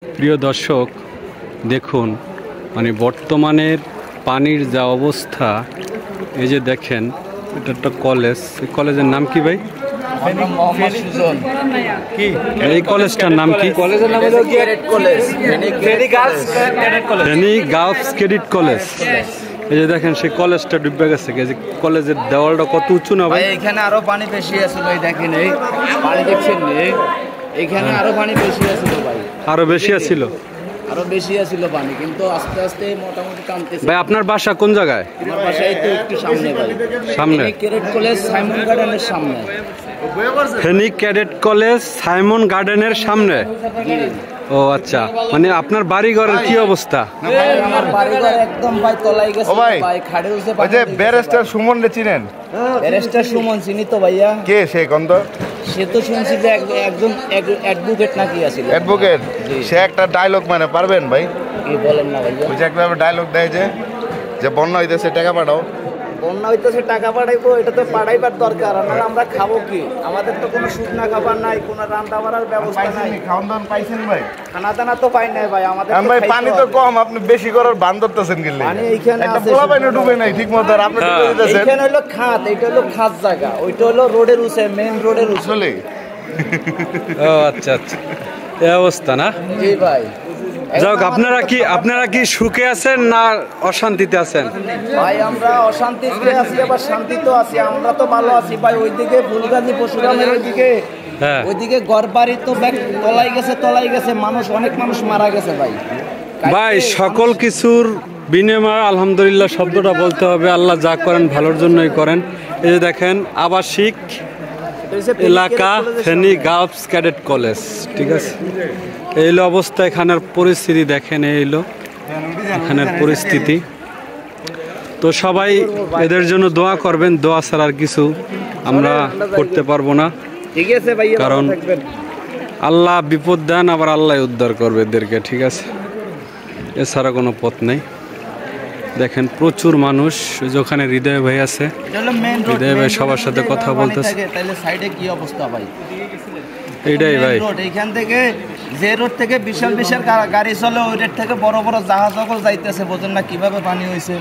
প্রিয় দর্শক দেখুন মানে বর্তমানের পানির যা অবস্থা এই যে দেখেন এটা একটা কলেজ এই কলেজের নাম কি ভাই এই কলেজটার নাম কি কলেজের নাম হলো cadet college Feni girls cadet college এই যে দেখেন সেই কলেজটা ডুবে গেছে যে কলেজের দেওয়ালটা কত উঁচু না ভাই এখানে আরো পানি বেশি আছে ভাই দেখেন এই পানি দেখছেন এখানে আরো পানি বেশি আছে ভাই আরো বেশি আছিল আরো বেশি আছিল পানি কিন্তু আস্তে আস্তে মোটামুটি কমতেছে ভাই আপনার বাসা কোন জায়গায় আমার বাসা এই তো একটু সামনে ভাই সামনে ক্যাডেট কলেজ সাইমন গার্ডেনের সামনে ফেনী ক্যাডেট কলেজ সাইমন গার্ডেনের সামনে ও আচ্ছা মানে আপনার বাড়ি ঘরের কি অবস্থা আমার বাড়ি ঘর একদম ভাই তলাই গেছে ভাই খাড়ে উঠে ওই যে ব্যারিস্টার সুমন রে চিনেন ব্যারিস্টার সুমন চিনি তো ভাইয়া কে সে গন্ধ সে তো শুনছি যে একজন অ্যাডভোকেট নাকি আছে অ্যাডভোকেট সে একটা ডায়লগ মানে পারবেন ভাই কি বলেন না ভাইয়া ওই যে একটা ডায়লগ দেয় যে বন্যা হইতেছে টাকা পাঠাও বন্যা হইতেছে টাকা পাঠাইবো এটা তো পাঠাইবার দরকার না আমরা খাবো কি আমাদের তো কোনো শুকনা খাবার নাই কোনো রান্না বাড়ার ব্যবস্থা নাই খাওয়ান দাওয়ান পাইছেন ভাই খানা দানা তো পাই নাই ভাই আমাদের ভাই পানি তো কম আপনি বেশি করার বান ধরতেছেন গেলে পানি এইখানে একটা আছে পোলা পানি ডুবে নাই ঠিক মতো আর আপনি ডুবে দিতেছেন এইখানে হলো খাত এটা হলো খাত জায়গা ওইটা হলো রোডের উসে মেইন রোডের উসে চলে ও আচ্ছা আচ্ছা এই অবস্থা না জি ভাই যাক আপনারা কি সুখে আছেন না অশান্তিতে আছেন ভাই আমরা অশান্তিতে আছি আবার শান্তিতেও আছি আমরা তো ভালো আছি ভাই ওইদিকে ফুলগাজী পশুরামের ওইদিকে হ্যাঁ ওইদিকে ঘরবাড়ি তো তলাই গেছে অনেক মানুষ মারা গেছে ভাই ভাই সকল কিছুর বিনিময়ে আলহামদুলিল্লাহ শব্দটা বলতে হবে আল্লাহ যা করেন ভালোর জন্যই করেন এই যে দেখেন আবাসিক এলাকা ফেনী গার্লস ক্যাডেট কলেজ ঠিক আছে এই হলো অবস্থা এখানের পরিস্থিতি দেখেন এই হলো এখানের পরিস্থিতি তো সবাই এদের জন্য দোয়া করবেন দোয়া ছাড়া আর কিছু আমরা করতে পারবো না ঠিক আছে ভাই কারণ আল্লাহ বিপদ দেন আবার আল্লাহ উদ্ধার করবে এদেরকে ঠিক আছে এছাড়া কোনো পথ নেই দেখেন প্রচুর মানুষ যেখানে হৃদয় ভাই আছে হৃদয় ভাই সবার সাথে কথা বলতেছে তাহলে সাইডে কি অবস্থা ভাই এইটাই ভাই এইখান থেকে যে রোড থেকে বিশাল বিশাল গাড়ি চলে ওই রোড থেকে বড় বড় জাহাজ যাইতেছে বোঝেন না কিভাবে পানি হয়েছে